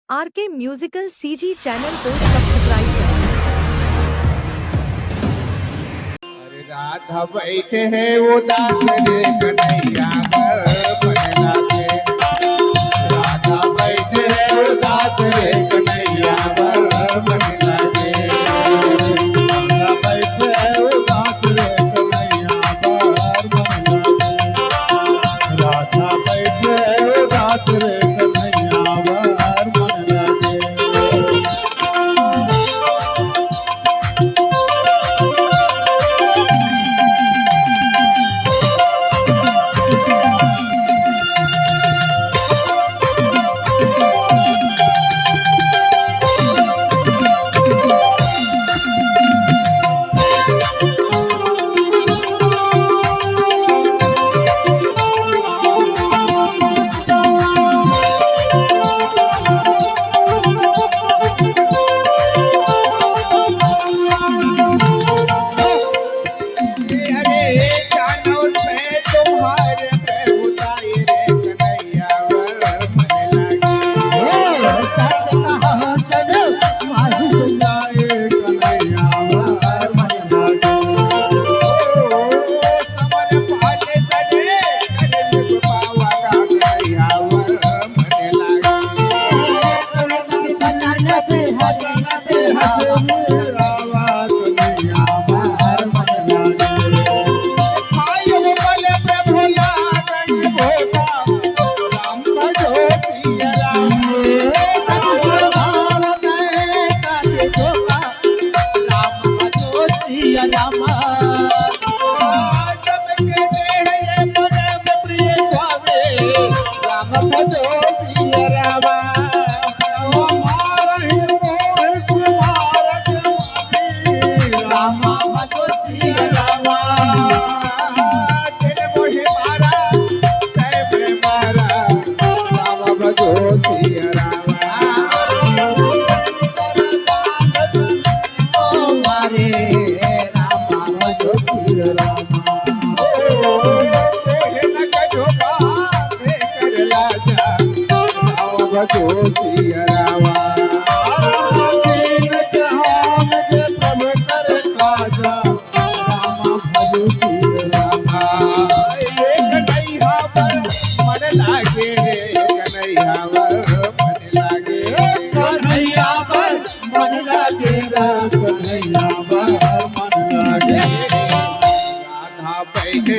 R K musical CG channel को subscribe करें। अरे राधा बैठे है उदास रे कन्हैया पर मन लागे। राधा बैठे है उदास रे कन्हैया पर मन लागे। राधा बैठे है उदास रे कन्हैया पर मन लागे। राधा बैठे है उदास रे कन्हैया पर मन लागे।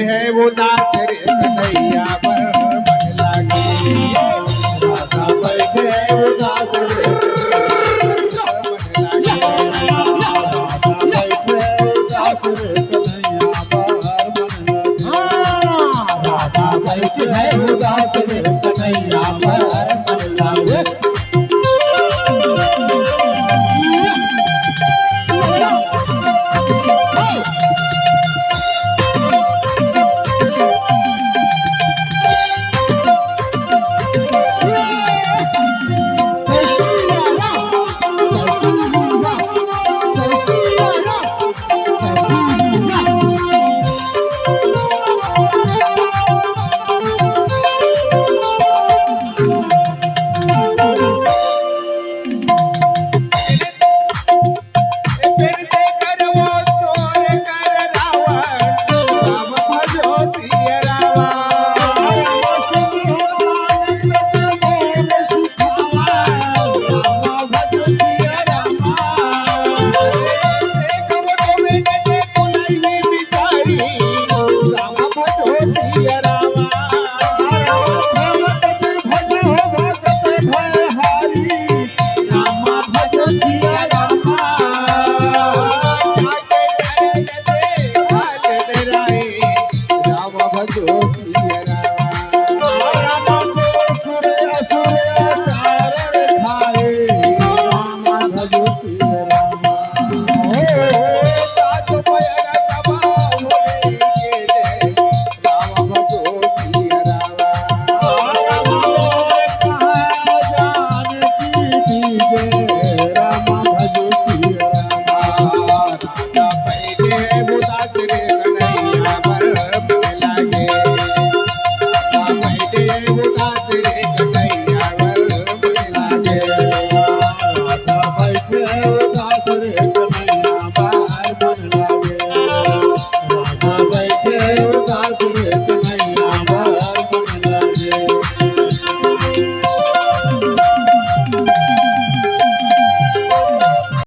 है वो दास रे कन्हैया पर मन लागे। राधा बैठे है वो दास रे